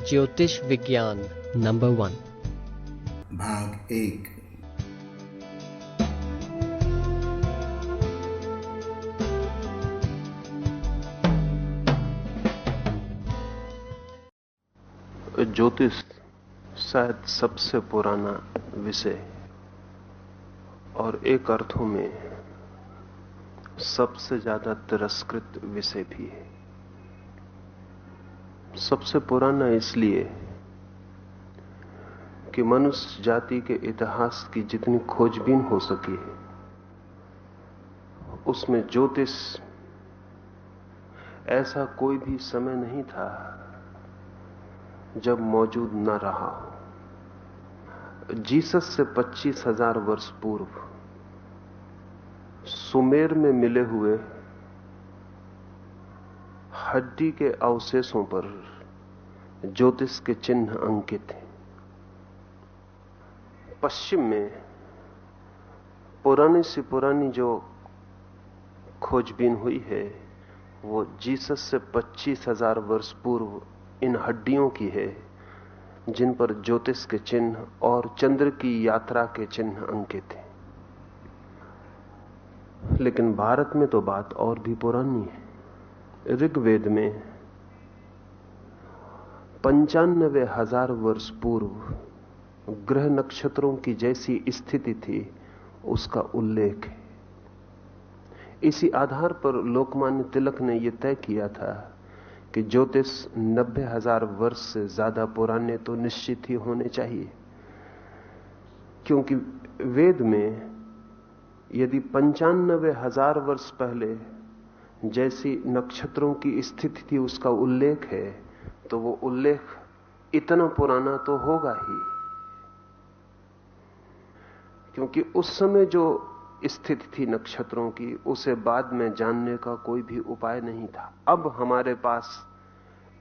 ज्योतिष विज्ञान नंबर 1 भाग 1। ज्योतिष शायद सबसे पुराना विषय और एक अर्थों में सबसे ज्यादा तिरस्कृत विषय भी है। सबसे पुराना इसलिए कि मनुष्य जाति के इतिहास की जितनी खोजबीन हो सकी है उसमें ज्योतिष ऐसा कोई भी समय नहीं था जब मौजूद न रहा हो। जीसस से 25,000 वर्ष पूर्व सुमेर में मिले हुए हड्डी के अवशेषों पर ज्योतिष के चिन्ह अंकित हैं। पश्चिम में पुरानी से पुरानी जो खोजबीन हुई है वो जीसस से 25,000 वर्ष पूर्व इन हड्डियों की है जिन पर ज्योतिष के चिन्ह और चंद्र की यात्रा के चिन्ह अंकित हैं। लेकिन भारत में तो बात और भी पुरानी है। ऋग्वेद में 95,000 वर्ष पूर्व ग्रह नक्षत्रों की जैसी स्थिति थी उसका उल्लेख है। इसी आधार पर लोकमान्य तिलक ने यह तय किया था कि ज्योतिष 90,000 वर्ष से ज्यादा पुराने तो निश्चित ही होने चाहिए, क्योंकि वेद में यदि 95,000 वर्ष पहले जैसी नक्षत्रों की स्थिति थी उसका उल्लेख है तो वो उल्लेख इतना पुराना तो होगा ही, क्योंकि उस समय जो स्थिति थी नक्षत्रों की उसे बाद में जानने का कोई भी उपाय नहीं था। अब हमारे पास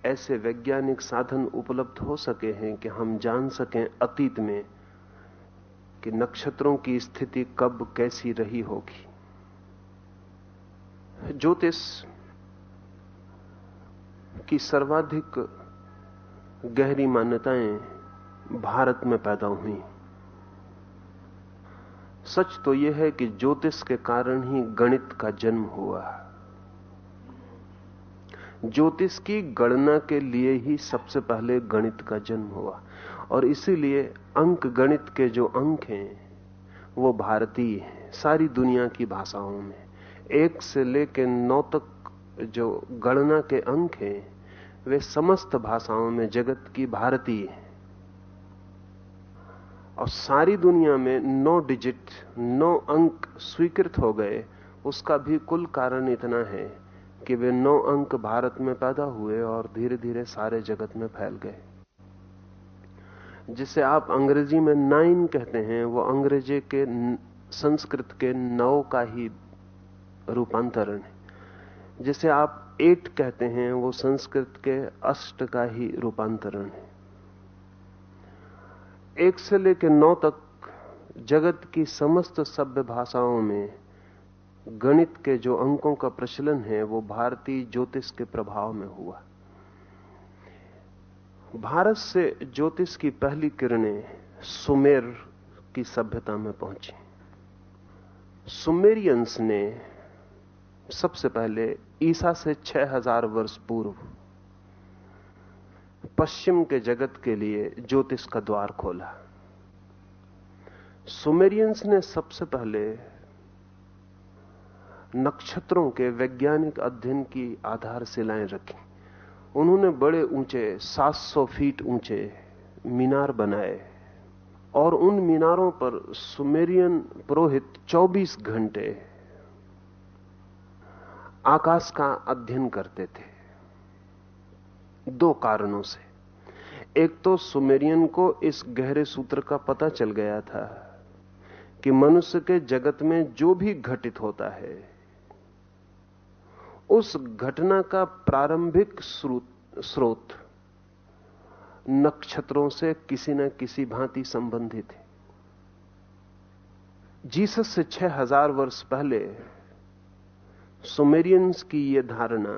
ऐसे वैज्ञानिक साधन उपलब्ध हो सके हैं कि हम जान सकें अतीत में कि नक्षत्रों की स्थिति कब कैसी रही होगी। ज्योतिष की सर्वाधिक गहरी मान्यताएं भारत में पैदा हुई। सच तो यह है कि ज्योतिष के कारण ही गणित का जन्म हुआ। ज्योतिष की गणना के लिए ही सबसे पहले गणित का जन्म हुआ और इसीलिए अंक गणित के जो अंक हैं वो भारतीय हैं। सारी दुनिया की भाषाओं में 1 से लेकर 9 तक जो गणना के अंक हैं वे समस्त भाषाओं में जगत की भारतीय हैं। और सारी दुनिया में 9 डिजिट 9 अंक स्वीकृत हो गए। उसका भी कुल कारण इतना है कि वे 9 अंक भारत में पैदा हुए और धीरे धीरे सारे जगत में फैल गए। जिसे आप अंग्रेजी में 9 कहते हैं वो अंग्रेजी के संस्कृत के 9 का ही रूपांतरण है। जिसे आप 8 कहते हैं वो संस्कृत के 8 का ही रूपांतरण है। 1 से लेकर 9 तक जगत की समस्त सभ्य भाषाओं में गणित के जो अंकों का प्रचलन है वो भारतीय ज्योतिष के प्रभाव में हुआ। भारत से ज्योतिष की पहली किरणें सुमेर की सभ्यता में पहुंची। सुमेरियंस ने सबसे पहले ईसा से 6,000 वर्ष पूर्व पश्चिम के जगत के लिए ज्योतिष का द्वार खोला। सुमेरियंस ने सबसे पहले नक्षत्रों के वैज्ञानिक अध्ययन की आधारशिलाएं रखी। उन्होंने बड़े ऊंचे 700 फीट ऊंचे मीनार बनाए और उन मीनारों पर सुमेरियन पुरोहित 24 घंटे आकाश का अध्ययन करते थे। 2 कारणों से। एक तो सुमेरियन को इस गहरे सूत्र का पता चल गया था कि मनुष्य के जगत में जो भी घटित होता है उस घटना का प्रारंभिक स्रोत नक्षत्रों से किसी न किसी भांति संबंधित है। जीसस से 6,000 वर्ष पहले सुमेरियंस की यह धारणा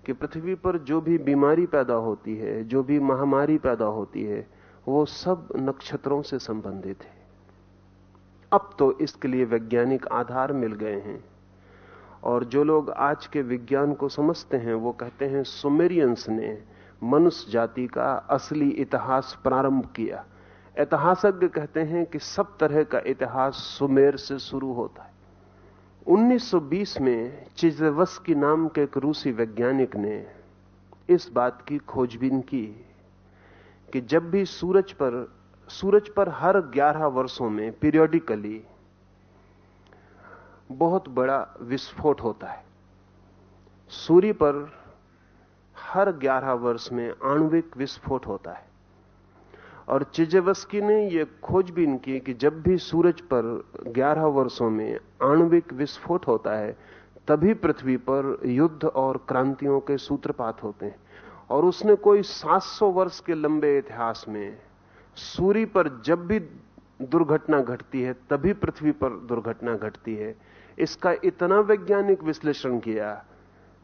कि पृथ्वी पर जो भी बीमारी पैदा होती है, जो भी महामारी पैदा होती है, वो सब नक्षत्रों से संबंधित है। अब तो इसके लिए वैज्ञानिक आधार मिल गए हैं, और जो लोग आज के विज्ञान को समझते हैं वो कहते हैं सुमेरियंस ने मनुष्य जाति का असली इतिहास प्रारंभ किया। इतिहासज्ञ कहते हैं कि सब तरह का इतिहास सुमेर से शुरू होता है। 1920 में चिज़ेवस्की नाम के एक रूसी वैज्ञानिक ने इस बात की खोजबीन की कि जब भी सूरज पर हर 11 वर्षों में पीरियोडिकली बहुत बड़ा विस्फोट होता है। सूर्य पर हर 11 वर्ष में आणविक विस्फोट होता है। और चिज़ेवस्की ने यह खोजबीन की कि जब भी सूरज पर 11 वर्षों में आणविक विस्फोट होता है, तभी पृथ्वी पर युद्ध और क्रांतियों के सूत्रपात होते हैं। और उसने कोई 700 वर्ष के लंबे इतिहास में सूर्य पर जब भी दुर्घटना घटती है, तभी पृथ्वी पर दुर्घटना घटती है, इसका इतना वैज्ञानिक विश्लेषण किया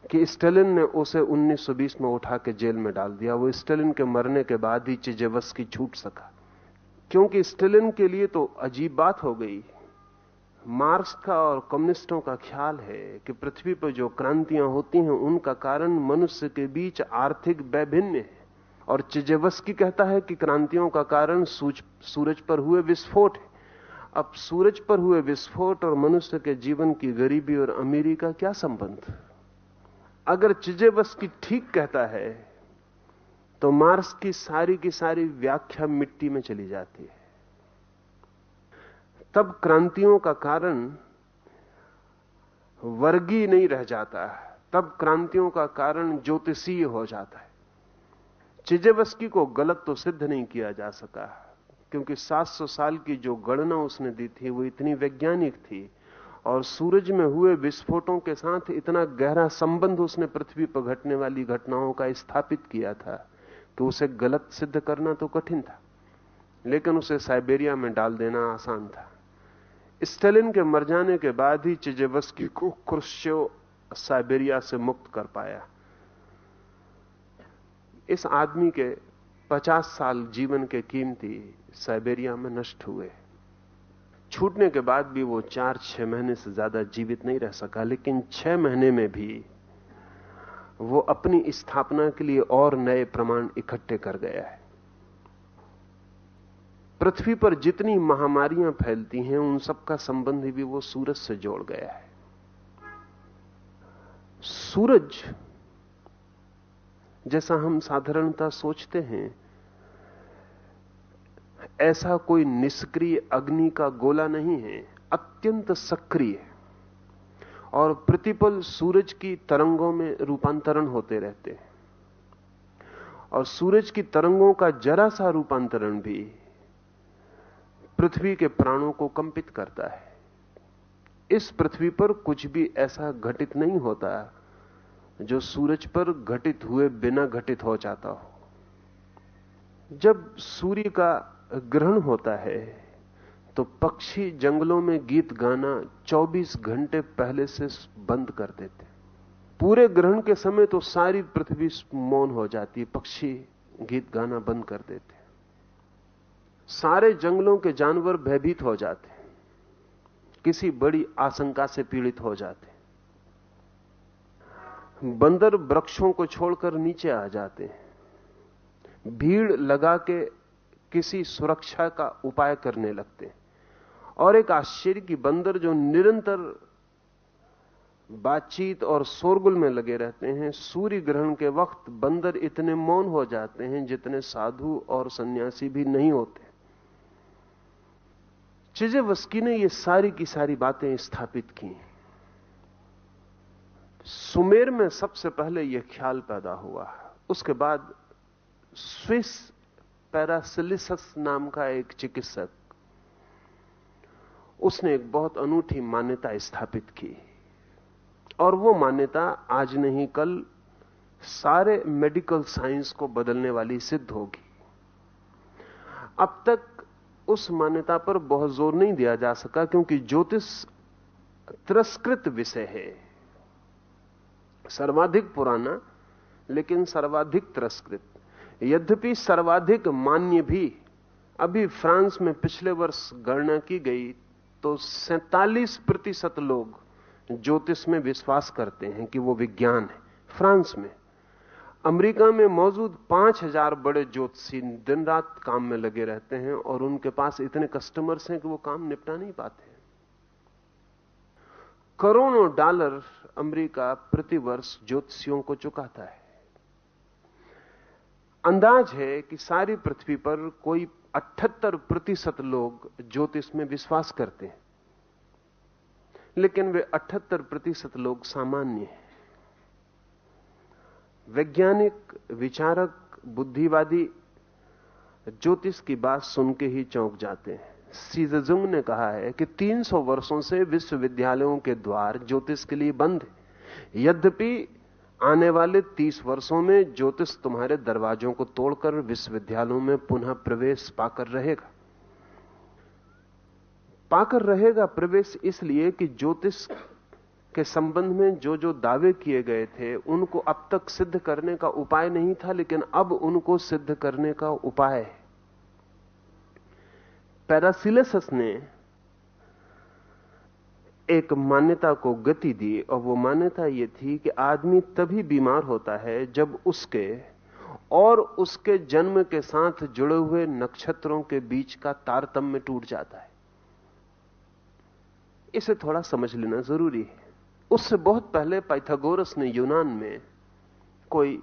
कि स्टालिन ने उसे 1920 में उठा के जेल में डाल दिया। वो स्टालिन के मरने के बाद ही चिज़ेवस्की छूट सका, क्योंकि स्टालिन के लिए तो अजीब बात हो गई। मार्क्स का और कम्युनिस्टों का ख्याल है कि पृथ्वी पर जो क्रांतियां होती हैं उनका कारण मनुष्य के बीच आर्थिक वैभिन्न है, और चिज़ेवस्की कहता है कि क्रांतियों का कारण सूरज पर हुए विस्फोट है। अब सूरज पर हुए विस्फोट और मनुष्य के जीवन की गरीबी और अमीरी का क्या संबंध? अगर चिज़ेवस्की ठीक कहता है तो मार्क्स की सारी व्याख्या मिट्टी में चली जाती है। तब क्रांतियों का कारण वर्गीय नहीं रह जाता, तब क्रांतियों का कारण ज्योतिषीय हो जाता है। चिज़ेवस्की को गलत तो सिद्ध नहीं किया जा सका, क्योंकि 700 साल की जो गणना उसने दी थी वो इतनी वैज्ञानिक थी, और सूरज में हुए विस्फोटों के साथ इतना गहरा संबंध उसने पृथ्वी पर घटने वाली घटनाओं का स्थापित किया था कि उसे गलत सिद्ध करना तो कठिन था, लेकिन उसे साइबेरिया में डाल देना आसान था। स्टालिन के मर जाने के बाद ही चिज़ेवस्की को क्रुश्चेव साइबेरिया से मुक्त कर पाया। इस आदमी के 50 साल जीवन के कीमती साइबेरिया में नष्ट हुए। छूटने के बाद भी वो 4-6 महीने से ज्यादा जीवित नहीं रह सका, लेकिन 6 महीने में भी वो अपनी स्थापना के लिए और नए प्रमाण इकट्ठे कर गया है। पृथ्वी पर जितनी महामारियां फैलती हैं उन सब का संबंध भी वो सूरज से जोड़ गया है। सूरज, जैसा हम साधारणतः सोचते हैं, ऐसा कोई निष्क्रिय अग्नि का गोला नहीं है, अत्यंत सक्रिय है, और प्रतिपल सूरज की तरंगों में रूपांतरण होते रहते हैं, और सूरज की तरंगों का जरा सा रूपांतरण भी पृथ्वी के प्राणों को कंपित करता है। इस पृथ्वी पर कुछ भी ऐसा घटित नहीं होता जो सूरज पर घटित हुए बिना घटित हो जाता हो। जब सूर्य का ग्रहण होता है तो पक्षी जंगलों में गीत गाना 24 घंटे पहले से बंद कर देते। पूरे ग्रहण के समय तो सारी पृथ्वी मौन हो जाती, पक्षी गीत गाना बंद कर देते। सारे जंगलों के जानवर भयभीत हो जाते, किसी बड़ी आशंका से पीड़ित हो जाते। बंदर वृक्षों को छोड़कर नीचे आ जाते हैं, भीड़ लगा के किसी सुरक्षा का उपाय करने लगते हैं। और एक आश्चर्य की बंदर जो निरंतर बातचीत और शोरगुल में लगे रहते हैं, सूर्य ग्रहण के वक्त बंदर इतने मौन हो जाते हैं जितने साधु और सन्यासी भी नहीं होते। चिज़ेवस्की ने ये सारी की सारी बातें स्थापित की। सुमेर में सबसे पहले यह ख्याल पैदा हुआ। उसके बाद स्विस पैरासिलिसस नाम का एक चिकित्सक, उसने एक बहुत अनूठी मान्यता स्थापित की, और वो मान्यता आज नहीं कल सारे मेडिकल साइंस को बदलने वाली सिद्ध होगी। अब तक उस मान्यता पर बहुत जोर नहीं दिया जा सका, क्योंकि ज्योतिष तिरस्कृत विषय है, सर्वाधिक पुराना लेकिन सर्वाधिक तिरस्कृत। यद्यपि सर्वाधिक मान्य भी। अभी फ्रांस में पिछले वर्ष गणना की गई तो 47% लोग ज्योतिष में विश्वास करते हैं कि वो विज्ञान है, फ्रांस में। अमेरिका में मौजूद 5000 बड़े ज्योतिषी दिन रात काम में लगे रहते हैं और उनके पास इतने कस्टमर्स हैं कि वो काम निपटा नहीं पाते। करोड़ों डॉलर अमेरिका प्रतिवर्ष ज्योतिषियों को चुकाता है। अंदाज है कि सारी पृथ्वी पर कोई 78% लोग ज्योतिष में विश्वास करते हैं, लेकिन वे 78% लोग सामान्य हैं। वैज्ञानिक, विचारक, बुद्धिवादी ज्योतिष की बात सुन के ही चौंक जाते हैं। शी जुंग ने कहा है कि 300 वर्षों से विश्वविद्यालयों के द्वार ज्योतिष के लिए बंद है। यद्यपि आने वाले 30 वर्षों में ज्योतिष तुम्हारे दरवाजों को तोड़कर विश्वविद्यालयों में पुनः प्रवेश पाकर रहेगा प्रवेश, इसलिए कि ज्योतिष के संबंध में जो जो दावे किए गए थे उनको अब तक सिद्ध करने का उपाय नहीं था, लेकिन अब उनको सिद्ध करने का उपाय है। पैरासिलेसस ने एक मान्यता को गति दी और वो मान्यता ये थी कि आदमी तभी बीमार होता है जब उसके और उसके जन्म के साथ जुड़े हुए नक्षत्रों के बीच का तारतम्य टूट जाता है। इसे थोड़ा समझ लेना जरूरी है। उससे बहुत पहले पाइथागोरस ने यूनान में कोई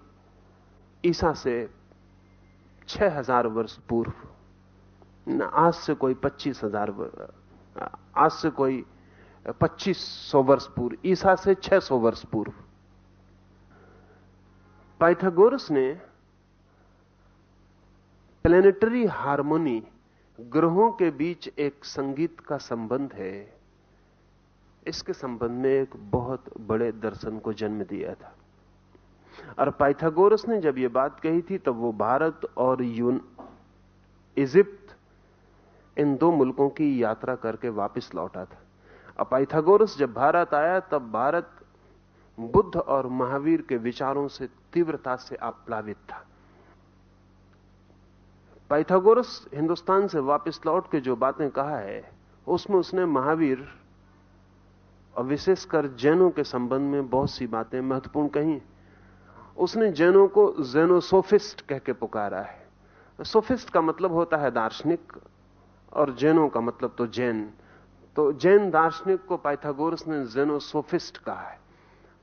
ईसा से 6000 वर्ष पूर्व, आज से कोई 2500 वर्ष पूर्व, ईसा से 600 वर्ष पूर्व, पाइथागोरस ने प्लेनेटरी हार्मोनी, ग्रहों के बीच एक संगीत का संबंध है, इसके संबंध में एक बहुत बड़े दर्शन को जन्म दिया था। और पाइथागोरस ने जब यह बात कही थी तब वो भारत और इजिप्ट, इन 2 मुल्कों की यात्रा करके वापस लौटा था। अब पाइथागोरस जब भारत आया तब भारत बुद्ध और महावीर के विचारों से तीव्रता से आप्लावित था। पाइथागोरस हिंदुस्तान से वापस लौट के जो बातें कहा है उसमें उसने महावीर और विशेषकर जैनों के संबंध में बहुत सी बातें महत्वपूर्ण कही। उसने जैनों को जेनोसोफिस्ट कह के पुकारा है। सोफिस्ट का मतलब होता है दार्शनिक और जैनों का मतलब तो जैन। तो जैन दार्शनिक को पाइथागोरस ने जेनोसोफिस्ट कहा है।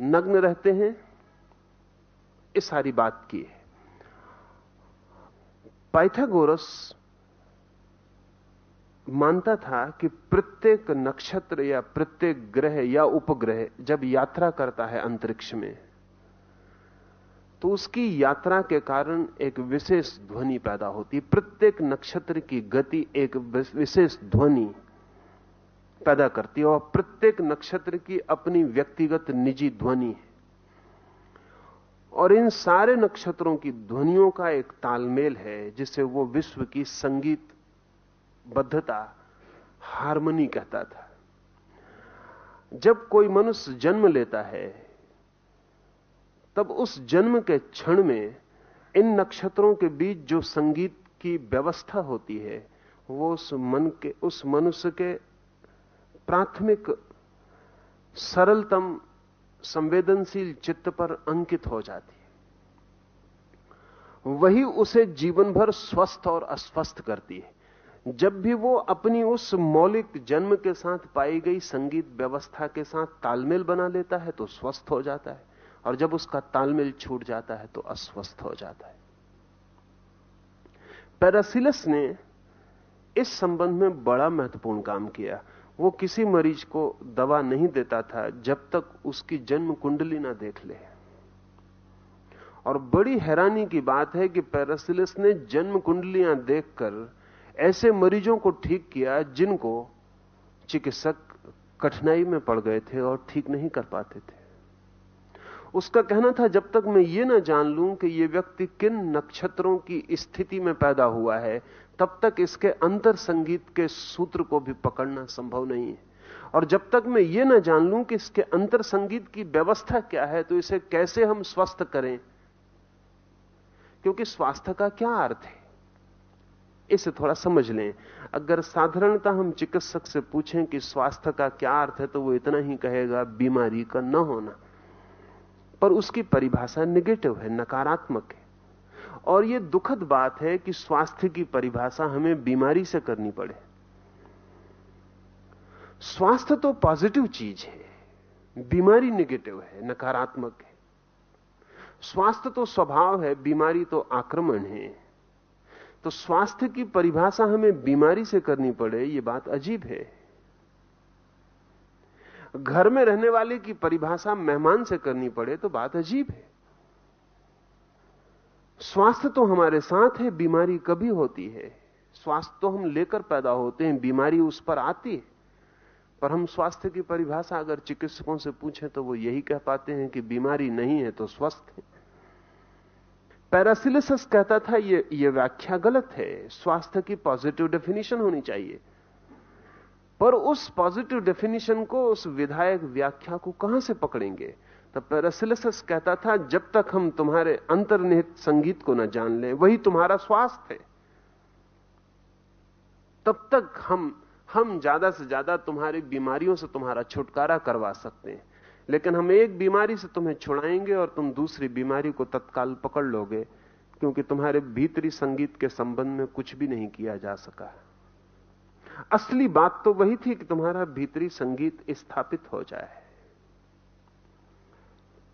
नग्न रहते हैं, इस सारी बात की है। पाइथागोरस मानता था कि प्रत्येक नक्षत्र या प्रत्येक ग्रह या उपग्रह जब यात्रा करता है अंतरिक्ष में तो उसकी यात्रा के कारण एक विशेष ध्वनि पैदा होती। प्रत्येक नक्षत्र की गति एक विशेष ध्वनि पैदा करती है और प्रत्येक नक्षत्र की अपनी व्यक्तिगत निजी ध्वनि है और इन सारे नक्षत्रों की ध्वनियों का एक तालमेल है जिसे वो विश्व की संगीत बद्धता, हार्मनी कहता था। जब कोई मनुष्य जन्म लेता है तब उस जन्म के क्षण में इन नक्षत्रों के बीच जो संगीत की व्यवस्था होती है वो उस मनुष्य के प्राथमिक सरलतम संवेदनशील चित्त पर अंकित हो जाती है। वही उसे जीवन भर स्वस्थ और अस्वस्थ करती है। जब भी वो अपनी उस मौलिक जन्म के साथ पाई गई संगीत व्यवस्था के साथ तालमेल बना लेता है तो स्वस्थ हो जाता है और जब उसका तालमेल छूट जाता है तो अस्वस्थ हो जाता है। पैरासिलस ने इस संबंध में बड़ा महत्वपूर्ण काम किया। वो किसी मरीज को दवा नहीं देता था जब तक उसकी जन्म कुंडली ना देख ले। और बड़ी हैरानी की बात है कि पैरासिलस ने जन्म कुंडलियां देखकर ऐसे मरीजों को ठीक किया जिनको चिकित्सक कठिनाई में पड़ गए थे और ठीक नहीं कर पाते थे। उसका कहना था जब तक मैं ये ना जान लूं कि ये व्यक्ति किन नक्षत्रों की स्थिति में पैदा हुआ है तब तक इसके अंतर संगीत के सूत्र को भी पकड़ना संभव नहीं है। और जब तक मैं ये ना जान लूं कि इसके अंतर संगीत की व्यवस्था क्या है तो इसे कैसे हम स्वस्थ करें क्योंकि स्वास्थ्य का क्या अर्थ है, इसे थोड़ा समझ लें। अगर साधारणतः हम चिकित्सक से पूछें कि स्वास्थ्य का क्या अर्थ है, तो वो इतना ही कहेगा बीमारी का न होना। पर उसकी परिभाषा नेगेटिव है, नकारात्मक है। और यह दुखद बात है कि स्वास्थ्य की परिभाषा हमें बीमारी से करनी पड़े। स्वास्थ्य तो पॉजिटिव चीज है, बीमारी नेगेटिव है, नकारात्मक है। स्वास्थ्य तो स्वभाव है, बीमारी तो आक्रमण है। तो स्वास्थ्य की परिभाषा हमें बीमारी से करनी पड़े, यह बात अजीब है। घर में रहने वाले की परिभाषा मेहमान से करनी पड़े तो बात अजीब है। स्वास्थ्य तो हमारे साथ है, बीमारी कभी होती है। स्वास्थ्य तो हम लेकर पैदा होते हैं, बीमारी उस पर आती है। पर हम स्वास्थ्य की परिभाषा अगर चिकित्सकों से पूछें तो वो यही कह पाते हैं कि बीमारी नहीं है तो स्वस्थ है। पैरासिलिस कहता था ये व्याख्या गलत है, स्वास्थ्य की पॉजिटिव डेफिनेशन होनी चाहिए। पर उस पॉजिटिव डेफिनेशन को, उस विधायक व्याख्या को कहां से पकड़ेंगे? तब पैरासिलिस कहता था, जब तक हम तुम्हारे अंतर्निहित संगीत को न जान लें, वही तुम्हारा स्वास्थ्य है, तब तक हम ज्यादा से ज्यादा तुम्हारी बीमारियों से तुम्हारा छुटकारा करवा सकते हैं। लेकिन हम एक बीमारी से तुम्हें छुड़ाएंगे और तुम दूसरी बीमारी को तत्काल पकड़ लोगे, क्योंकि तुम्हारे भीतरी संगीत के संबंध में कुछ भी नहीं किया जा सका। असली बात तो वही थी कि तुम्हारा भीतरी संगीत स्थापित हो जाए।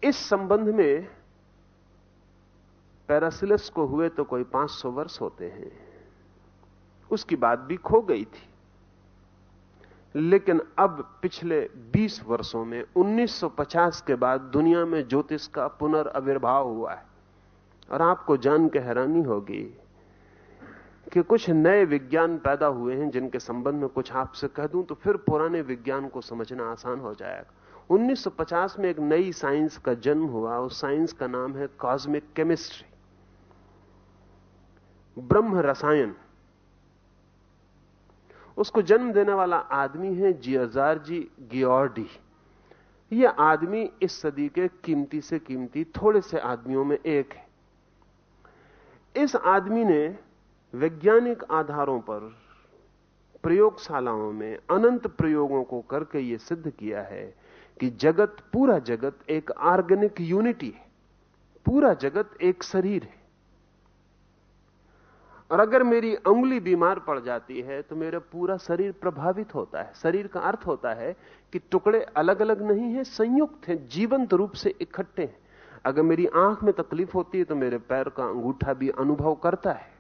इस संबंध में पैरासिलिस को हुए तो कोई 500 वर्ष होते हैं। उसकी बात भी खो गई थी। लेकिन अब पिछले 20 वर्षों में 1950 के बाद दुनिया में ज्योतिष का पुनर्आविर्भाव हुआ है। और आपको जान के हैरानी होगी कि कुछ नए विज्ञान पैदा हुए हैं जिनके संबंध में कुछ आपसे कह दूं तो फिर पुराने विज्ञान को समझना आसान हो जाएगा। 1950 में एक नई साइंस का जन्म हुआ। उस साइंस का नाम है कॉस्मिक केमिस्ट्री, ब्रह्म रसायन। उसको जन्म देने वाला आदमी है जियोजार्जी गियोर्डी। यह आदमी इस सदी के कीमती से कीमती थोड़े से आदमियों में एक है। इस आदमी ने वैज्ञानिक आधारों पर प्रयोगशालाओं में अनंत प्रयोगों को करके यह सिद्ध किया है कि जगत, पूरा जगत एक ऑर्गेनिक यूनिटी है। पूरा जगत एक शरीर है। और अगर मेरी अंगुली बीमार पड़ जाती है तो मेरा पूरा शरीर प्रभावित होता है। शरीर का अर्थ होता है कि टुकड़े अलग अलग नहीं हैं, संयुक्त हैं, जीवंत रूप से इकट्ठे हैं। अगर मेरी आंख में तकलीफ होती है तो मेरे पैर का अंगूठा भी अनुभव करता है।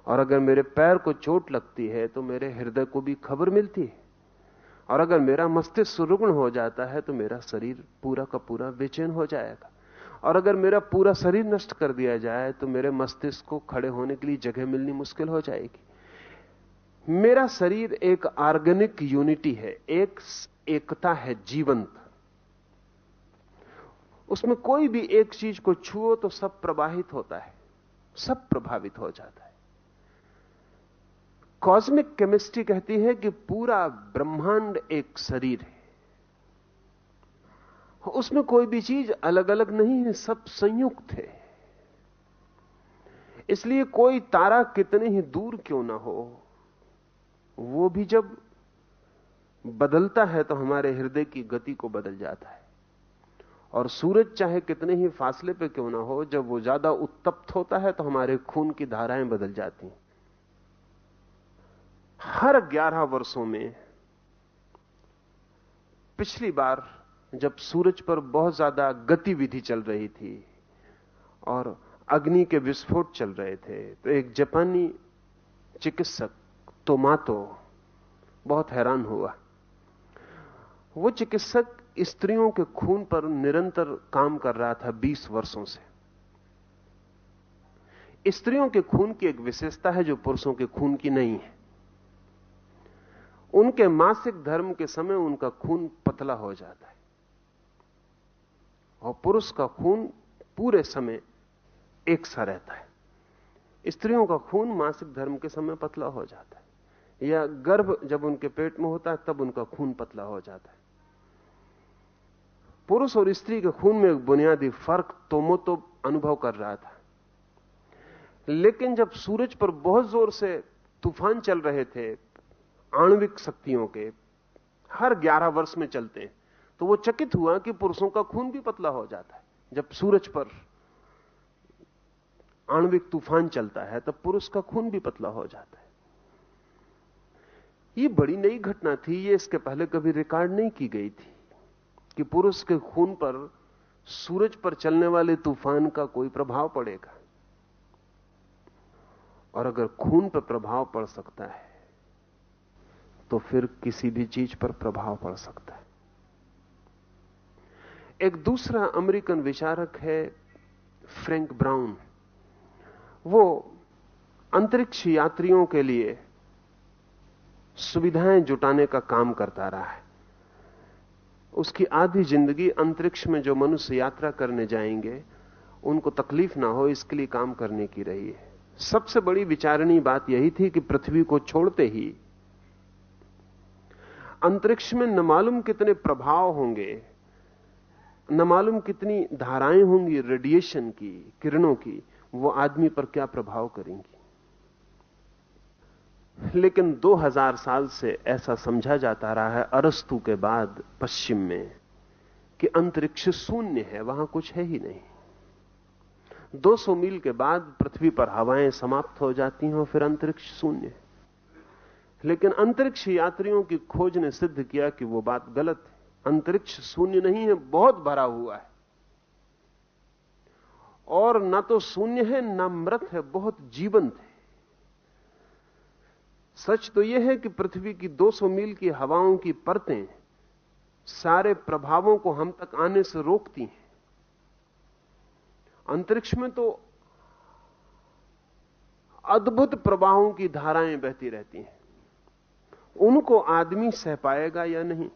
और अगर मेरे पैर को चोट लगती है तो मेरे हृदय को भी खबर मिलती है। और अगर मेरा मस्तिष्क रुग्ण हो जाता है तो मेरा शरीर पूरा का पूरा बेचैन हो जाएगा। और अगर मेरा पूरा शरीर नष्ट कर दिया जाए तो मेरे मस्तिष्क को खड़े होने के लिए जगह मिलनी मुश्किल हो जाएगी। मेरा शरीर एक ऑर्गेनिक यूनिटी है, एक एकता है, जीवंत। उसमें कोई भी एक चीज को छुओ तो सब प्रवाहित होता है, सब प्रभावित हो जाता है। कॉस्मिक केमिस्ट्री कहती है कि पूरा ब्रह्मांड एक शरीर है। उसमें कोई भी चीज अलग अलग नहीं है, सब संयुक्त है। इसलिए कोई तारा कितने ही दूर क्यों ना हो, वो भी जब बदलता है तो हमारे हृदय की गति को बदल जाता है। और सूरज चाहे कितने ही फासले पे क्यों ना हो, जब वो ज्यादा उत्तप्त होता है तो हमारे खून की धाराएं बदल जाती हैं। हर 11 वर्षों में, पिछली बार जब सूरज पर बहुत ज्यादा गतिविधि चल रही थी और अग्नि के विस्फोट चल रहे थे, तो एक जापानी चिकित्सक तोमातो बहुत हैरान हुआ। वो चिकित्सक स्त्रियों के खून पर निरंतर काम कर रहा था 20 वर्षों से। स्त्रियों के खून की एक विशेषता है जो पुरुषों के खून की नहीं है। उनके मासिक धर्म के समय उनका खून पतला हो जाता है और पुरुष का खून पूरे समय एक सा रहता है। स्त्रियों का खून मासिक धर्म के समय पतला हो जाता है, या गर्भ जब उनके पेट में होता है तब उनका खून पतला हो जाता है। पुरुष और स्त्री के खून में एक बुनियादी फर्क तोमोतो अनुभव कर रहा था। लेकिन जब सूरज पर बहुत जोर से तूफान चल रहे थे आणविक शक्तियों के, हर 11 वर्ष में चलते हैं, तो वो चकित हुआ कि पुरुषों का खून भी पतला हो जाता है। जब सूरज पर आणविक तूफान चलता है तब पुरुष का खून भी पतला हो जाता है। ये बड़ी नई घटना थी, ये इसके पहले कभी रिकॉर्ड नहीं की गई थी कि पुरुष के खून पर सूरज पर चलने वाले तूफान का कोई प्रभाव पड़ेगा। और अगर खून पर प्रभाव पड़ सकता है तो फिर किसी भी चीज पर प्रभाव पड़ सकता है। एक दूसरा अमेरिकन विचारक है फ्रैंक ब्राउन। वो अंतरिक्ष यात्रियों के लिए सुविधाएं जुटाने का काम करता रहा है। उसकी आधी जिंदगी अंतरिक्ष में जो मनुष्य यात्रा करने जाएंगे उनको तकलीफ ना हो इसके लिए काम करने की रही है। सबसे बड़ी विचारणीय बात यही थी कि पृथ्वी को छोड़ते ही अंतरिक्ष में न मालूम कितने प्रभाव होंगे, न मालूम कितनी धाराएं होंगी रेडिएशन की, किरणों की, वो आदमी पर क्या प्रभाव करेंगी। लेकिन 2000 साल से ऐसा समझा जाता रहा है अरस्तु के बाद पश्चिम में कि अंतरिक्ष शून्य है, वहां कुछ है ही नहीं। 200 मील के बाद पृथ्वी पर हवाएं समाप्त हो जाती हैं और फिर अंतरिक्ष शून्य है। लेकिन अंतरिक्ष यात्रियों की खोज ने सिद्ध किया कि वो बात गलत है। अंतरिक्ष शून्य नहीं है, बहुत भरा हुआ है। और ना तो शून्य है ना मृत है, बहुत जीवंत है। सच तो यह है कि पृथ्वी की 200 मील की हवाओं की परतें सारे प्रभावों को हम तक आने से रोकती हैं। अंतरिक्ष में तो अद्भुत प्रवाहों की धाराएं बहती रहती हैं। उनको आदमी सह पाएगा या नहीं,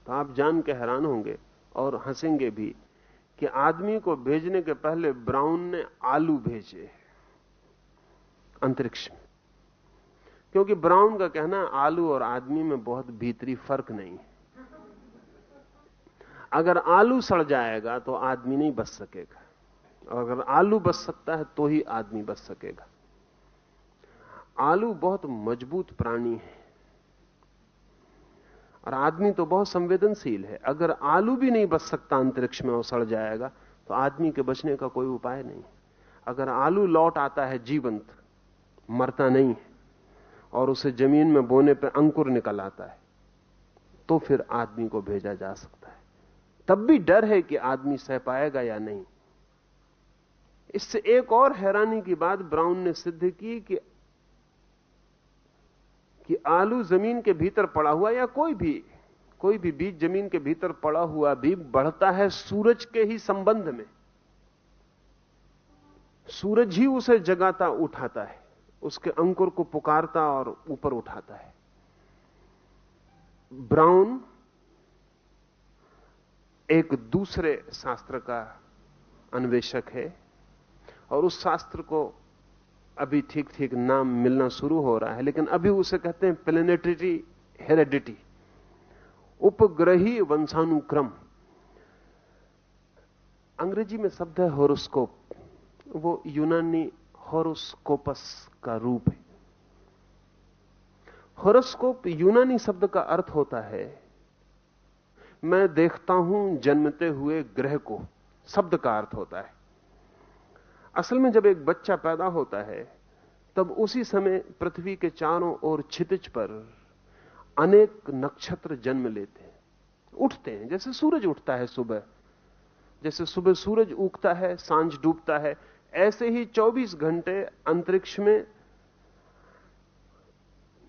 तो आप जान के हैरान होंगे और हंसेंगे भी कि आदमी को भेजने के पहले ब्राउन ने आलू भेजे अंतरिक्ष में। क्योंकि ब्राउन का कहना है आलू और आदमी में बहुत भीतरी फर्क नहीं है। अगर आलू सड़ जाएगा तो आदमी नहीं बच सकेगा, और अगर आलू बच सकता है तो ही आदमी बच सकेगा। आलू बहुत मजबूत प्राणी है और आदमी तो बहुत संवेदनशील है। अगर आलू भी नहीं बच सकता अंतरिक्ष में और सड़ जाएगा तो आदमी के बचने का कोई उपाय नहीं। अगर आलू लौट आता है जीवंत, मरता नहीं है, और उसे जमीन में बोने पर अंकुर निकल आता है, तो फिर आदमी को भेजा जा सकता है। तब भी डर है कि आदमी सह पाएगा या नहीं। इससे एक और हैरानी की बात ब्राउन ने सिद्ध की कि आलू जमीन के भीतर पड़ा हुआ या कोई भी बीज जमीन के भीतर पड़ा हुआ भी बढ़ता है सूरज के ही संबंध में। सूरज ही उसे जगाता उठाता है, उसके अंकुर को पुकारता और ऊपर उठाता है। ब्राउन एक दूसरे शास्त्र का अन्वेषक है और उस शास्त्र को अभी ठीक ठीक नाम मिलना शुरू हो रहा है, लेकिन अभी उसे कहते हैं प्लेनेटरी हेरेडिटी, उपग्रही वंशानुक्रम। अंग्रेजी में शब्द है होरोस्कोप, वो यूनानी होरोस्कोपस का रूप है। होरोस्कोप यूनानी शब्द का अर्थ होता है मैं देखता हूं जन्मते हुए ग्रह को, शब्द का अर्थ होता है। असल में जब एक बच्चा पैदा होता है तब उसी समय पृथ्वी के चारों ओर क्षितिज पर अनेक नक्षत्र जन्म लेते हैं, उठते हैं, जैसे सूरज उठता है सुबह, जैसे सुबह सूरज उगता है सांझ डूबता है, ऐसे ही 24 घंटे अंतरिक्ष में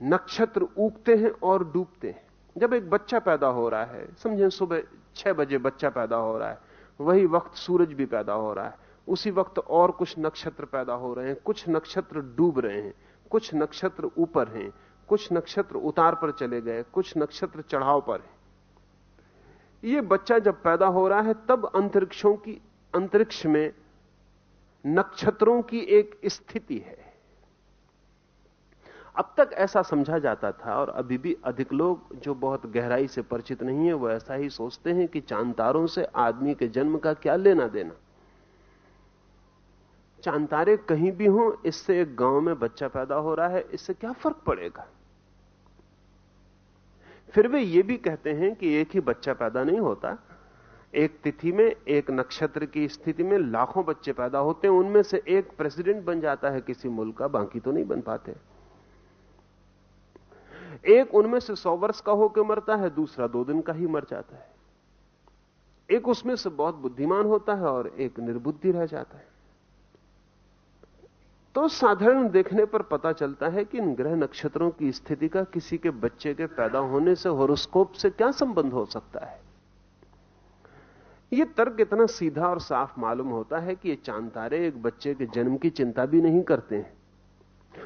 नक्षत्र उगते हैं और डूबते हैं। जब एक बच्चा पैदा हो रहा है, समझें सुबह 6 बजे बच्चा पैदा हो रहा है, वही वक्त सूरज भी पैदा हो रहा है, उसी वक्त और कुछ नक्षत्र पैदा हो रहे हैं, कुछ नक्षत्र डूब रहे हैं, कुछ नक्षत्र ऊपर हैं, कुछ नक्षत्र उतार पर चले गए, कुछ नक्षत्र चढ़ाव पर हैं। यह बच्चा जब पैदा हो रहा है तब अंतरिक्ष में नक्षत्रों की एक स्थिति है। अब तक ऐसा समझा जाता था और अभी भी अधिक लोग जो बहुत गहराई से परिचित नहीं है वो ऐसा ही सोचते हैं कि चांद तारों से आदमी के जन्म का क्या लेना देना। चांतारे कहीं भी हों, इससे एक गांव में बच्चा पैदा हो रहा है, इससे क्या फर्क पड़ेगा? फिर वे ये भी कहते हैं कि एक ही बच्चा पैदा नहीं होता, एक तिथि में, एक नक्षत्र की स्थिति में लाखों बच्चे पैदा होते हैं, उनमें से एक प्रेसिडेंट बन जाता है किसी मुल्क का, बाकी तो नहीं बन पाते। एक उनमें से 100 वर्ष का होकर मरता है, दूसरा 2 दिन का ही मर जाता है। एक उसमें से बहुत बुद्धिमान होता है और एक निर्बुद्धि रह जाता है। तो साधारण देखने पर पता चलता है कि इन ग्रह नक्षत्रों की स्थिति का किसी के बच्चे के पैदा होने से, हॉरोस्कोप से क्या संबंध हो सकता है? यह तर्क इतना सीधा और साफ मालूम होता है कि ये चांद तारे एक बच्चे के जन्म की चिंता भी नहीं करते हैं,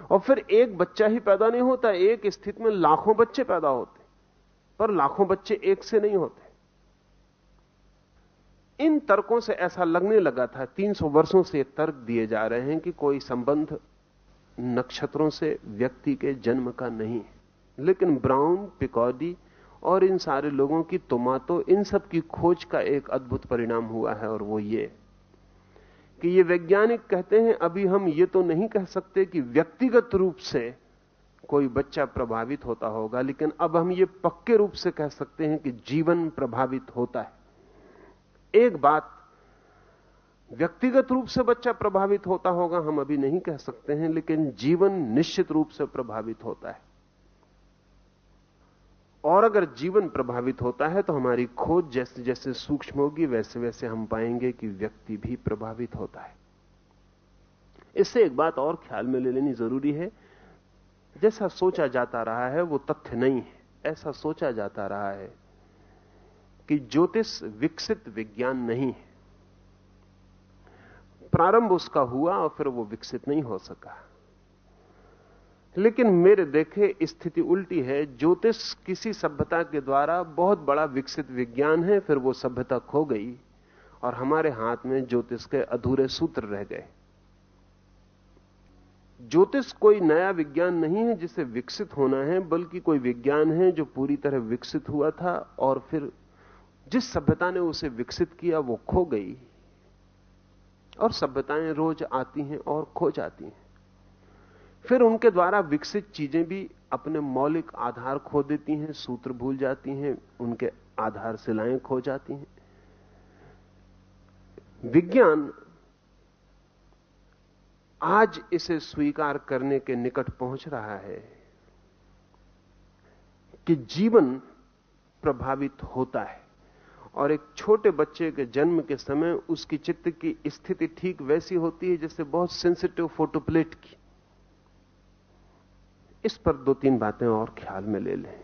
और फिर एक बच्चा ही पैदा नहीं होता, एक स्थिति में लाखों बच्चे पैदा होते, पर लाखों बच्चे एक से नहीं होते। इन तर्कों से ऐसा लगने लगा था, 300 वर्षों से तर्क दिए जा रहे हैं कि कोई संबंध नक्षत्रों से व्यक्ति के जन्म का नहीं है। लेकिन ब्राउन, पिकॉडी और इन सारे लोगों की तो इन सब की खोज का एक अद्भुत परिणाम हुआ है, और वो ये कि ये वैज्ञानिक कहते हैं अभी हम ये तो नहीं कह सकते कि व्यक्तिगत रूप से कोई बच्चा प्रभावित होता होगा, लेकिन अब हम ये पक्के रूप से कह सकते हैं कि जीवन प्रभावित होता है। एक बात, व्यक्तिगत रूप से बच्चा प्रभावित होता होगा हम अभी नहीं कह सकते हैं, लेकिन जीवन निश्चित रूप से प्रभावित होता है। और अगर जीवन प्रभावित होता है तो हमारी खोज जैसे जैसे सूक्ष्म होगी, वैसे वैसे हम पाएंगे कि व्यक्ति भी प्रभावित होता है। इससे एक बात और ख्याल में ले लेनी जरूरी है, जैसा सोचा जाता रहा है वो तथ्य नहीं है। ऐसा सोचा जाता रहा है कि ज्योतिष विकसित विज्ञान नहीं है, प्रारंभ उसका हुआ और फिर वो विकसित नहीं हो सका। लेकिन मेरे देखे स्थिति उल्टी है। ज्योतिष किसी सभ्यता के द्वारा बहुत बड़ा विकसित विज्ञान है, फिर वो सभ्यता खो गई और हमारे हाथ में ज्योतिष के अधूरे सूत्र रह गए। ज्योतिष कोई नया विज्ञान नहीं है जिसे विकसित होना है, बल्कि कोई विज्ञान है जो पूरी तरह विकसित हुआ था और फिर जिस सभ्यता ने उसे विकसित किया वो खो गई, और सभ्यताएं रोज आती हैं और खो जाती हैं। फिर उनके द्वारा विकसित चीजें भी अपने मौलिक आधार खो देती हैं, सूत्र भूल जाती हैं, उनके आधारशिलाएं खो जाती हैं। विज्ञान आज इसे स्वीकार करने के निकट पहुंच रहा है कि जीवन प्रभावित होता है, और एक छोटे बच्चे के जन्म के समय उसकी चित्त की स्थिति ठीक वैसी होती है जैसे बहुत सेंसिटिव फोटोप्लेट की। इस पर 2-3 बातें और ख्याल में ले लें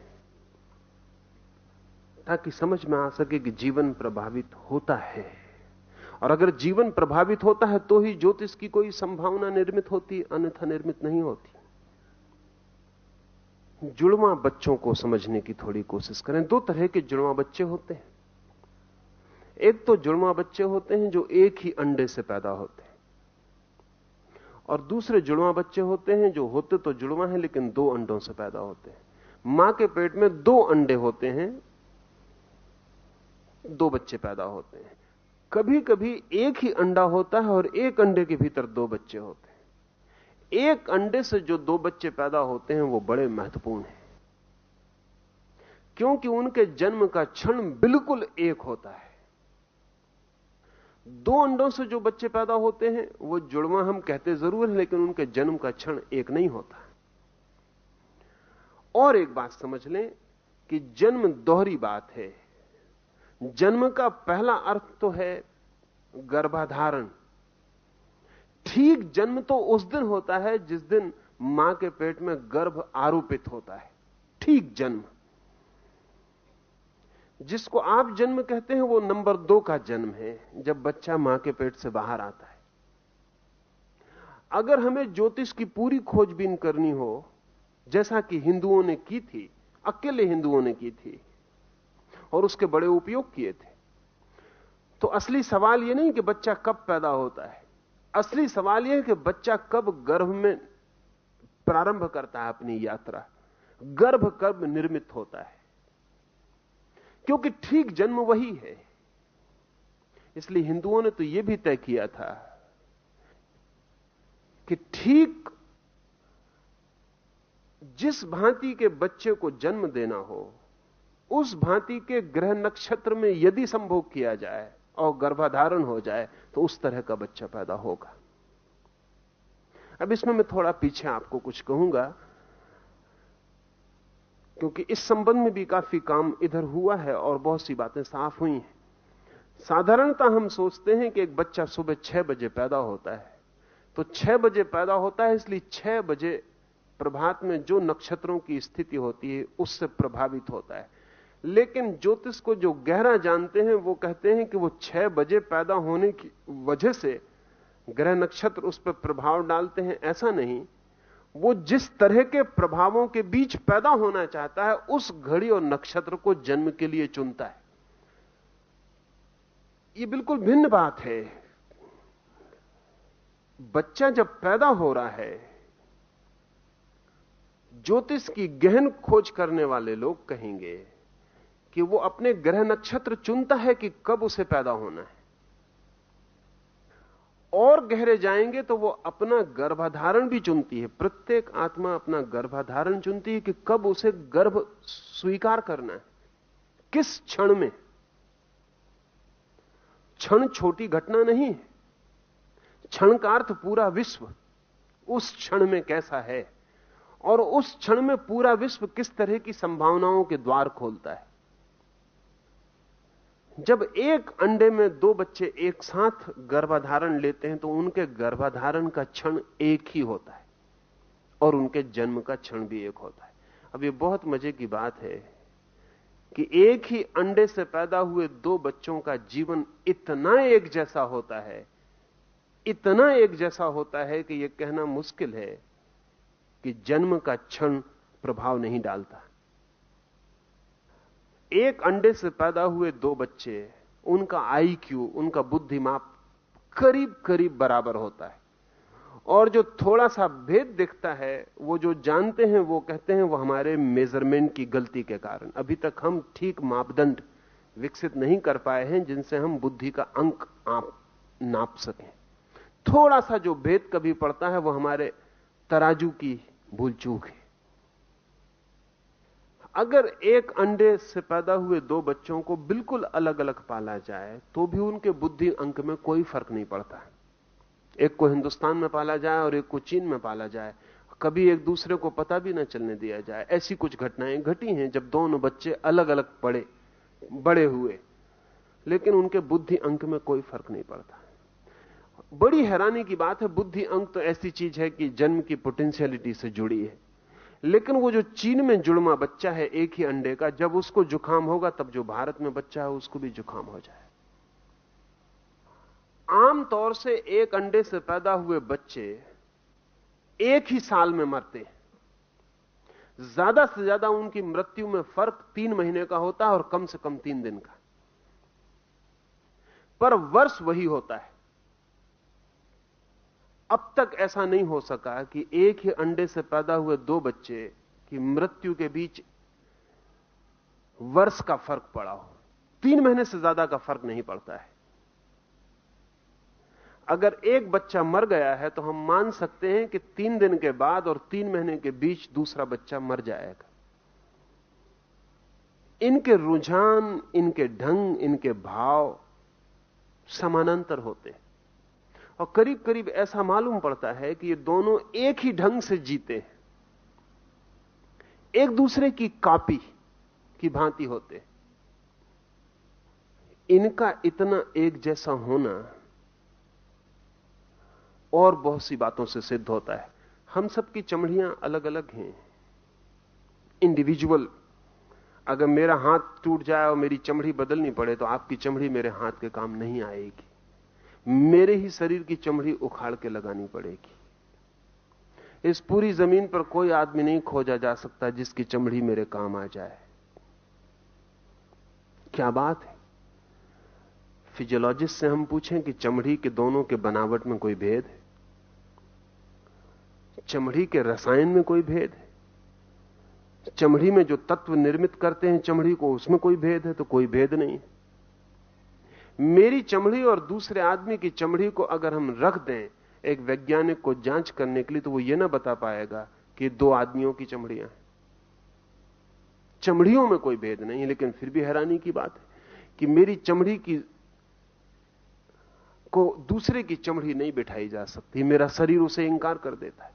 ताकि समझ में आ सके कि जीवन प्रभावित होता है, और अगर जीवन प्रभावित होता है तो ही ज्योतिष की कोई संभावना निर्मित होती, अन्यथा निर्मित नहीं होती। जुड़वा बच्चों को समझने की थोड़ी कोशिश करें। 2 तरह के जुड़वा बच्चे होते हैं। एक तो जुड़वा बच्चे होते हैं जो एक ही अंडे से पैदा होते हैं, और दूसरे जुड़वा बच्चे होते हैं जो होते तो जुड़वा हैं लेकिन 2 अंडों से पैदा होते हैं। मां के पेट में 2 अंडे होते हैं, 2 बच्चे पैदा होते हैं। कभी कभी एक ही अंडा होता है और एक अंडे के भीतर 2 बच्चे होते हैं। एक अंडे से जो 2 बच्चे पैदा होते हैं वो बड़े महत्वपूर्ण हैं, क्योंकि उनके जन्म का क्षण बिल्कुल एक होता है। 2 अंडों से जो बच्चे पैदा होते हैं वो जुड़वा हम कहते जरूर हैं, लेकिन उनके जन्म का क्षण एक नहीं होता। और एक बात समझ लें कि जन्म दोहरी बात है। जन्म का पहला अर्थ तो है गर्भाधारण। ठीक जन्म तो उस दिन होता है जिस दिन मां के पेट में गर्भ आरोपित होता है। ठीक जन्म, जिसको आप जन्म कहते हैं, वो नंबर 2 का जन्म है, जब बच्चा मां के पेट से बाहर आता है। अगर हमें ज्योतिष की पूरी खोजबीन करनी हो, जैसा कि हिंदुओं ने की थी, अकेले हिंदुओं ने की थी और उसके बड़े उपयोग किए थे, तो असली सवाल यह नहीं कि बच्चा कब पैदा होता है। असली सवाल यह है कि बच्चा कब गर्भ में प्रारंभ करता है अपनी यात्रा, गर्भ कब निर्मित होता है, क्योंकि ठीक जन्म वही है। इसलिए हिंदुओं ने तो यह भी तय किया था कि ठीक जिस भांति के बच्चे को जन्म देना हो, उस भांति के ग्रह नक्षत्र में यदि संभोग किया जाए और गर्भाधारण हो जाए तो उस तरह का बच्चा पैदा होगा। अब इसमें मैं थोड़ा पीछे आपको कुछ कहूंगा, क्योंकि इस संबंध में भी काफी काम इधर हुआ है और बहुत सी बातें साफ हुई हैं। साधारणतः हम सोचते हैं कि एक बच्चा सुबह 6 बजे पैदा होता है, तो 6 बजे पैदा होता है इसलिए 6 बजे प्रभात में जो नक्षत्रों की स्थिति होती है उससे प्रभावित होता है। लेकिन ज्योतिष को जो गहरा जानते हैं वो कहते हैं कि वो 6 बजे पैदा होने की वजह से ग्रह नक्षत्र उस पर प्रभाव डालते हैं, ऐसा नहीं। वो जिस तरह के प्रभावों के बीच पैदा होना चाहता है उस घड़ी और नक्षत्र को जन्म के लिए चुनता है। ये बिल्कुल भिन्न बात है। बच्चा जब पैदा हो रहा है, ज्योतिष की गहन खोज करने वाले लोग कहेंगे कि वो अपने ग्रह नक्षत्र चुनता है कि कब उसे पैदा होना है। और गहरे जाएंगे तो वो अपना गर्भाधारण भी चुनती है। प्रत्येक आत्मा अपना गर्भाधारण चुनती है कि कब उसे गर्भ स्वीकार करना है, किस क्षण में। क्षण छोटी घटना नहीं है, क्षण का अर्थ पूरा विश्व उस क्षण में कैसा है और उस क्षण में पूरा विश्व किस तरह की संभावनाओं के द्वार खोलता है। जब एक अंडे में 2 बच्चे एक साथ गर्भाधारण लेते हैं तो उनके गर्भाधारण का क्षण एक ही होता है और उनके जन्म का क्षण भी एक होता है। अब ये बहुत मजे की बात है कि एक ही अंडे से पैदा हुए 2 बच्चों का जीवन इतना एक जैसा होता है, इतना एक जैसा होता है कि यह कहना मुश्किल है कि जन्म का क्षण प्रभाव नहीं डालता। एक अंडे से पैदा हुए 2 बच्चे, उनका आईक्यू, उनका बुद्धिमाप करीब करीब बराबर होता है और जो थोड़ा सा भेद दिखता है वो जो जानते हैं वो कहते हैं वो हमारे मेजरमेंट की गलती के कारण। अभी तक हम ठीक मापदंड विकसित नहीं कर पाए हैं जिनसे हम बुद्धि का अंक नाप सकें। थोड़ा सा जो भेद कभी पड़ता है वो हमारे तराजू की भूल चूक है। अगर एक अंडे से पैदा हुए 2 बच्चों को बिल्कुल अलग अलग पाला जाए तो भी उनके बुद्धि अंक में कोई फर्क नहीं पड़ता है। एक को हिंदुस्तान में पाला जाए और एक को चीन में पाला जाए, कभी एक दूसरे को पता भी ना चलने दिया जाए। ऐसी कुछ घटनाएं घटी हैं जब दोनों बच्चे अलग अलग बड़े हुए, लेकिन उनके बुद्धि अंक में कोई फर्क नहीं पड़ता। बड़ी हैरानी की बात है, बुद्धि अंक तो ऐसी चीज है कि जन्म की पोटेंशियलिटी से जुड़ी है, लेकिन वो जो चीन में जुड़मा बच्चा है एक ही अंडे का, जब उसको जुकाम होगा तब जो भारत में बच्चा है उसको भी जुकाम हो जाए। आमतौर से एक अंडे से पैदा हुए बच्चे एक ही साल में मरते हैं। ज्यादा से ज्यादा उनकी मृत्यु में फर्क 3 महीने का होता है और कम से कम 3 दिन का, पर वर्ष वही होता है। अब तक ऐसा नहीं हो सका कि एक ही अंडे से पैदा हुए 2 बच्चे की मृत्यु के बीच वर्ष का फर्क पड़ा हो। 3 महीने से ज्यादा का फर्क नहीं पड़ता है। अगर एक बच्चा मर गया है तो हम मान सकते हैं कि 3 दिन के बाद और 3 महीने के बीच दूसरा बच्चा मर जाएगा। इनके रुझान, इनके ढंग, इनके भाव समानांतर होते हैं और करीब करीब ऐसा मालूम पड़ता है कि ये दोनों एक ही ढंग से जीते हैं, एक दूसरे की कॉपी की भांति होते। इनका इतना एक जैसा होना और बहुत सी बातों से सिद्ध होता है। हम सबकी चमड़ियां अलग अलग हैं, इंडिविजुअल। अगर मेरा हाथ टूट जाए और मेरी चमड़ी बदलनी पड़े तो आपकी चमड़ी मेरे हाथ के काम नहीं आएगी, मेरे ही शरीर की चमड़ी उखाड़ के लगानी पड़ेगी। इस पूरी जमीन पर कोई आदमी नहीं खोजा जा सकता जिसकी चमड़ी मेरे काम आ जाए। क्या बात है। फिजियोलॉजिस्ट से हम पूछें कि चमड़ी के दोनों के बनावट में कोई भेद है, चमड़ी के रसायन में कोई भेद है, चमड़ी में जो तत्व निर्मित करते हैं चमड़ी को उसमें कोई भेद है? तो कोई भेद नहीं। मेरी चमड़ी और दूसरे आदमी की चमड़ी को अगर हम रख दें एक वैज्ञानिक को जांच करने के लिए, तो वो ये ना बता पाएगा कि दो आदमियों की चमड़ियां हैं। चमड़ियों में कोई भेद नहीं है, लेकिन फिर भी हैरानी की बात है कि मेरी चमड़ी की को दूसरे की चमड़ी नहीं बिठाई जा सकती, मेरा शरीर उसे इंकार कर देता है।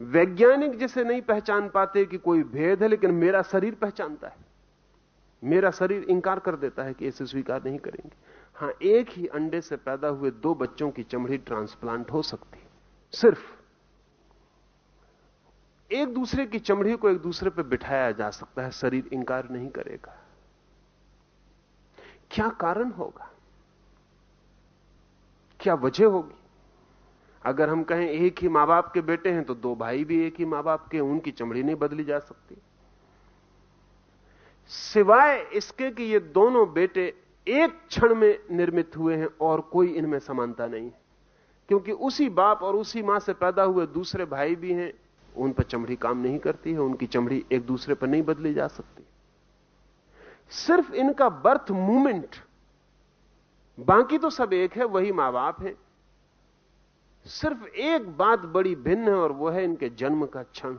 वैज्ञानिक जिसे नहीं पहचान पाते कि कोई भेद है, लेकिन मेरा शरीर पहचानता है। मेरा शरीर इंकार कर देता है कि इसे स्वीकार नहीं करेंगे। हां, एक ही अंडे से पैदा हुए दो बच्चों की चमड़ी ट्रांसप्लांट हो सकती है। सिर्फ एक दूसरे की चमड़ी को एक दूसरे पर बिठाया जा सकता है, शरीर इंकार नहीं करेगा। क्या कारण होगा, क्या वजह होगी? अगर हम कहें एक ही मां बाप के बेटे हैं, तो दो भाई भी एक ही मां बाप के, उनकी चमड़ी नहीं बदली जा सकती, सिवाय इसके कि ये दोनों बेटे एक क्षण में निर्मित हुए हैं और कोई इनमें समानता नहीं है। क्योंकि उसी बाप और उसी मां से पैदा हुए दूसरे भाई भी हैं, उन पर चमड़ी काम नहीं करती है, उनकी चमड़ी एक दूसरे पर नहीं बदली जा सकती। सिर्फ इनका बर्थ मूवमेंट, बाकी तो सब एक है, वही मां बाप है। सिर्फ एक बात बड़ी भिन्न है, और वह है इनके जन्म का क्षण।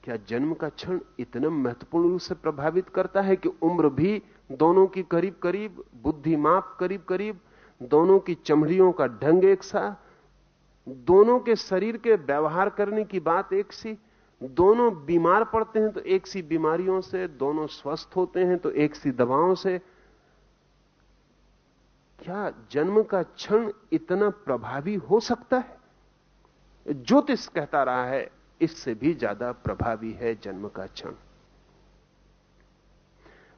क्या जन्म का क्षण इतना महत्वपूर्ण रूप से प्रभावित करता है कि उम्र भी दोनों की करीब करीब, बुद्धि माप करीब करीब, दोनों की चमड़ियों का ढंग एक सा, दोनों के शरीर के व्यवहार करने की बात एक सी, दोनों बीमार पड़ते हैं तो एक सी बीमारियों से, दोनों स्वस्थ होते हैं तो एक सी दवाओं से। क्या जन्म का क्षण इतना प्रभावी हो सकता है? ज्योतिष कहता रहा है इससे भी ज्यादा प्रभावी है जन्म का क्षण।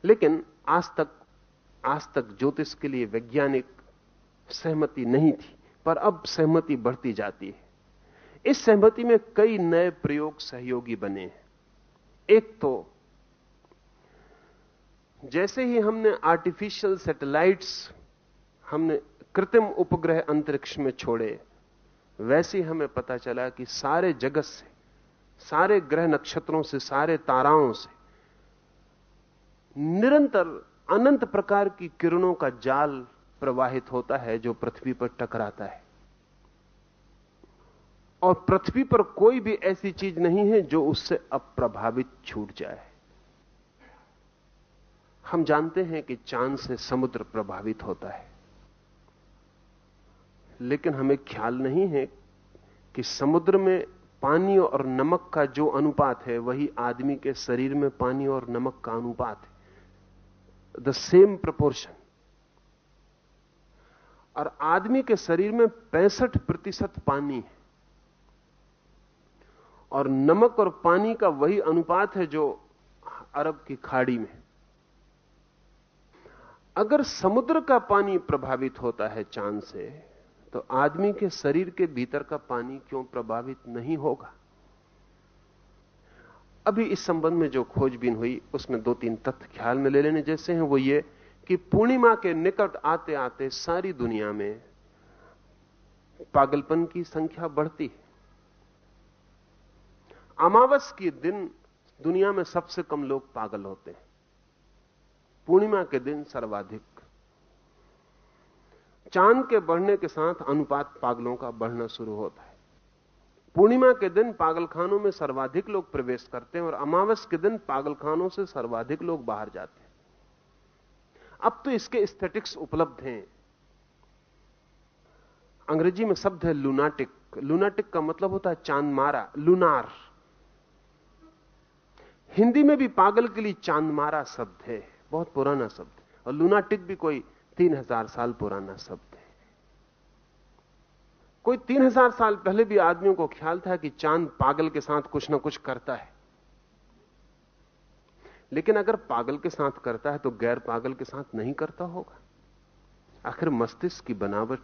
लेकिन आज तक ज्योतिष के लिए वैज्ञानिक सहमति नहीं थी, पर अब सहमति बढ़ती जाती है। इस सहमति में कई नए प्रयोग सहयोगी बने हैं। एक तो जैसे ही हमने आर्टिफिशियल सैटेलाइट्स, हमने कृत्रिम उपग्रह अंतरिक्ष में छोड़े, वैसे ही हमें पता चला कि सारे जगत से, सारे ग्रह नक्षत्रों से, सारे ताराओं से निरंतर अनंत प्रकार की किरणों का जाल प्रवाहित होता है जो पृथ्वी पर टकराता है। और पृथ्वी पर कोई भी ऐसी चीज नहीं है जो उससे अप्रभावित छूट जाए। हम जानते हैं कि चांद से समुद्र प्रभावित होता है, लेकिन हमें ख्याल नहीं है कि समुद्र में पानी और नमक का जो अनुपात है, वही आदमी के शरीर में पानी और नमक का अनुपात है, द सेम प्रोपोर्शन। और आदमी के शरीर में 65% पानी है, और नमक और पानी का वही अनुपात है जो अरब की खाड़ी में। अगर समुद्र का पानी प्रभावित होता है चांद से, तो आदमी के शरीर के भीतर का पानी क्यों प्रभावित नहीं होगा? अभी इस संबंध में जो खोजबीन हुई, उसमें 2-3 तथ्य ख्याल में ले लेने जैसे हैं। वो ये कि पूर्णिमा के निकट आते आते सारी दुनिया में पागलपन की संख्या बढ़ती है। अमावस के दिन दुनिया में सबसे कम लोग पागल होते हैं, पूर्णिमा के दिन सर्वाधिक। चांद के बढ़ने के साथ अनुपात पागलों का बढ़ना शुरू होता है। पूर्णिमा के दिन पागलखानों में सर्वाधिक लोग प्रवेश करते हैं, और अमावस के दिन पागलखानों से सर्वाधिक लोग बाहर जाते हैं। अब तो इसके स्टैटिस्टिक्स उपलब्ध हैं। अंग्रेजी में शब्द है लूनाटिक। लूनाटिक का मतलब होता है चांद मारा, लूनार। हिंदी में भी पागल के लिए चांद मारा शब्द है, बहुत पुराना शब्द। और लूनाटिक भी कोई 3000 साल पुराना शब्द है। कोई 3000 साल पहले भी आदमियों को ख्याल था कि चांद पागल के साथ कुछ ना कुछ करता है। लेकिन अगर पागल के साथ करता है तो गैर पागल के साथ नहीं करता होगा? आखिर मस्तिष्क की बनावट,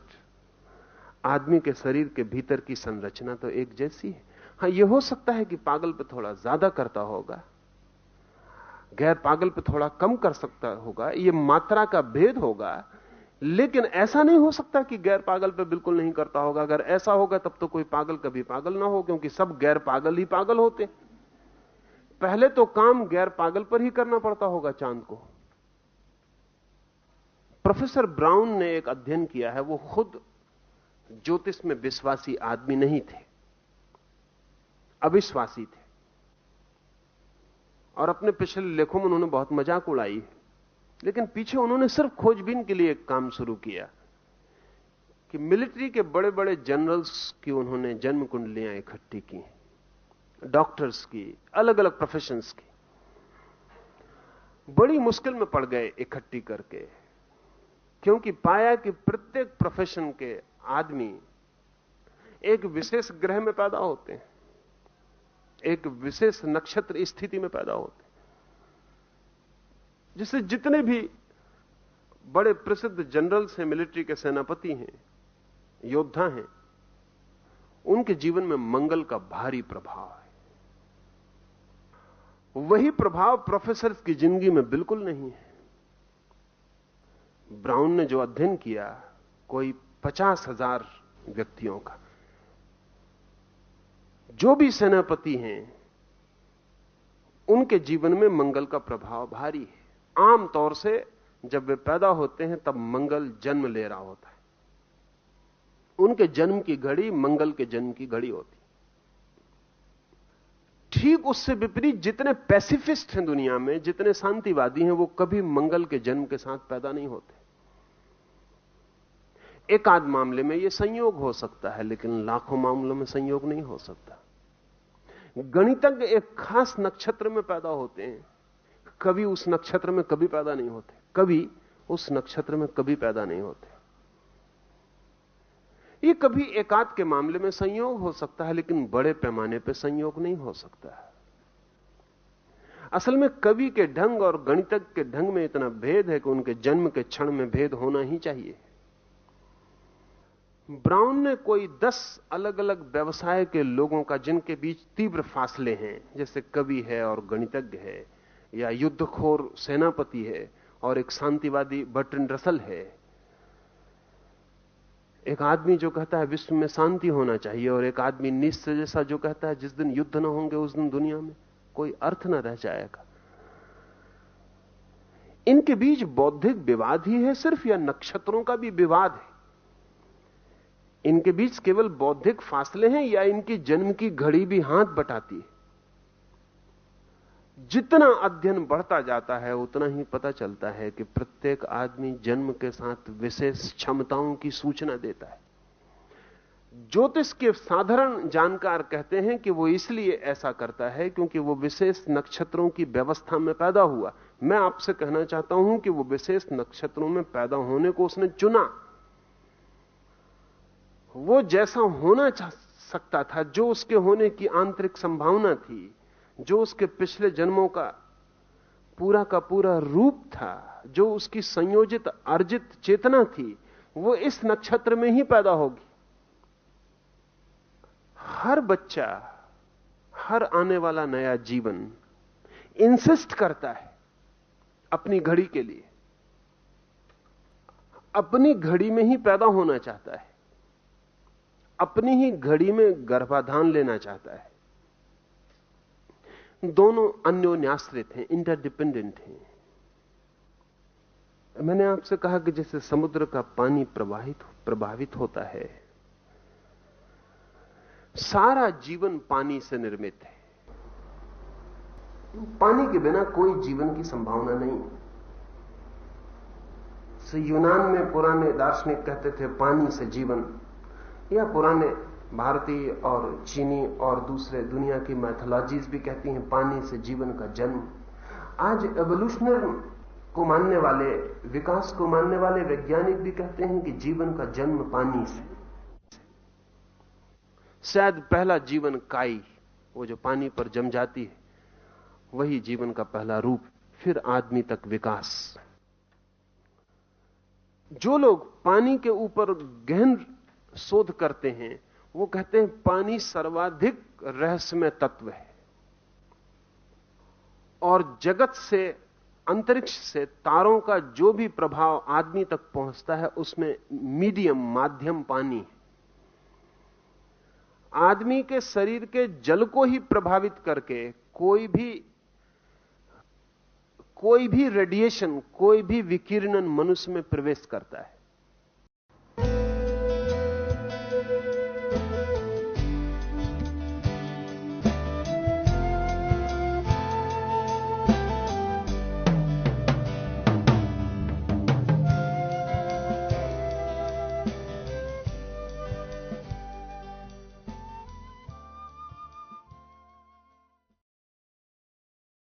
आदमी के शरीर के भीतर की संरचना तो एक जैसी है। हां, यह हो सकता है कि पागल पे थोड़ा ज्यादा करता होगा, गैर पागल पे थोड़ा कम कर सकता होगा, यह मात्रा का भेद होगा। लेकिन ऐसा नहीं हो सकता कि गैर पागल पे बिल्कुल नहीं करता होगा। अगर ऐसा होगा तब तो कोई पागल कभी पागल ना हो, क्योंकि सब गैर पागल ही पागल होते। पहले तो काम गैर पागल पर ही करना पड़ता होगा चांद को। प्रोफेसर ब्राउन ने एक अध्ययन किया है, वो खुद ज्योतिष में विश्वासी आदमी नहीं थे, अविश्वासी थे। और अपने पिछले लेखों में उन्होंने बहुत मजाक उड़ाई है, लेकिन पीछे उन्होंने सिर्फ खोजबीन के लिए एक काम शुरू किया कि मिलिट्री के बड़े बड़े जनरल्स की उन्होंने जन्म कुंडलियां इकट्ठी की, डॉक्टर्स की, अलग अलग प्रोफेशंस की। बड़ी मुश्किल में पड़ गए इकट्ठी करके, क्योंकि पाया कि प्रत्येक प्रोफेशन के आदमी एक विशेष ग्रह में पैदा होते हैं, एक विशेष नक्षत्र स्थिति में पैदा होते हैं। जिससे जितने भी बड़े प्रसिद्ध जनरल्स हैं, मिलिट्री के सेनापति हैं, योद्धा हैं, उनके जीवन में मंगल का भारी प्रभाव है। वही प्रभाव प्रोफेसर की जिंदगी में बिल्कुल नहीं है। ब्राउन ने जो अध्ययन किया, कोई 50,000 व्यक्तियों का, जो भी सेनापति हैं, उनके जीवन में मंगल का प्रभाव भारी है। आमतौर से जब वे पैदा होते हैं तब मंगल जन्म ले रहा होता है। उनके जन्म की घड़ी मंगल के जन्म की घड़ी होती। ठीक उससे विपरीत जितने पैसिफिस्ट हैं दुनिया में, जितने शांतिवादी हैं, वो कभी मंगल के जन्म के साथ पैदा नहीं होते। एक आध मामले में यह संयोग हो सकता है, लेकिन लाखों मामलों में संयोग नहीं हो सकता। गणितज्ञ एक खास नक्षत्र में पैदा होते हैं, कभी उस नक्षत्र में कभी पैदा नहीं होते, कभी उस नक्षत्र में कभी पैदा नहीं होते। ये कभी एकाध के मामले में संयोग हो सकता है, लेकिन बड़े पैमाने पर संयोग नहीं हो सकता है। असल में कवि के ढंग और गणितज्ञ के ढंग में इतना भेद है कि उनके जन्म के क्षण में भेद होना ही चाहिए। ब्राउन ने कोई 10 अलग अलग व्यवसाय के लोगों का, जिनके बीच तीव्र फासले हैं, जैसे कवि है और गणितज्ञ है, या युद्धखोर सेनापति है और एक शांतिवादी बर्ट्रैंड रसल है, एक आदमी जो कहता है विश्व में शांति होना चाहिए, और एक आदमी नीत्शे जैसा जो कहता है जिस दिन युद्ध ना होंगे उस दिन दुनिया में कोई अर्थ ना रह जाएगा। इनके बीच बौद्धिक विवाद ही है सिर्फ, या नक्षत्रों का भी विवाद है? इनके बीच केवल बौद्धिक फासले हैं, या इनकी जन्म की घड़ी भी हाथ बटाती है? जितना अध्ययन बढ़ता जाता है उतना ही पता चलता है कि प्रत्येक आदमी जन्म के साथ विशेष क्षमताओं की सूचना देता है। ज्योतिष के साधारण जानकार कहते हैं कि वो इसलिए ऐसा करता है क्योंकि वो विशेष नक्षत्रों की व्यवस्था में पैदा हुआ। मैं आपसे कहना चाहता हूं कि वो विशेष नक्षत्रों में पैदा होने को उसने चुना। वो जैसा होना चाह सकता था, जो उसके होने की आंतरिक संभावना थी, जो उसके पिछले जन्मों का पूरा रूप था, जो उसकी संयोजित अर्जित चेतना थी, वो इस नक्षत्र में ही पैदा होगी। हर बच्चा, हर आने वाला नया जीवन इंसिस्ट करता है अपनी घड़ी के लिए, अपनी घड़ी में ही पैदा होना चाहता है, अपनी ही घड़ी में गर्भाधान लेना चाहता है। दोनों अन्योन्याश्रित हैं, इंटरडिपेंडेंट हैं। मैंने आपसे कहा कि जैसे समुद्र का पानी प्रभावित होता है, सारा जीवन पानी से निर्मित है। पानी के बिना कोई जीवन की संभावना नहीं। यूनान में पुराने दार्शनिक कहते थे पानी से जीवन, या पुराने भारतीय और चीनी और दूसरे दुनिया की मैथोलॉजीज भी कहती हैं पानी से जीवन का जन्म। आज एवोल्यूशनर को मानने वाले, विकास को मानने वाले वैज्ञानिक भी कहते हैं कि जीवन का जन्म पानी से। शायद पहला जीवन काई, वो जो पानी पर जम जाती है, वही जीवन का पहला रूप, फिर आदमी तक विकास। जो लोग पानी के ऊपर गहन शोध करते हैं वो कहते हैं पानी सर्वाधिक रहस्यमय तत्व है, और जगत से, अंतरिक्ष से तारों का जो भी प्रभाव आदमी तक पहुंचता है उसमें माध्यम पानी है। आदमी के शरीर के जल को ही प्रभावित करके कोई भी रेडिएशन, कोई भी विकिरणन मनुष्य में प्रवेश करता है।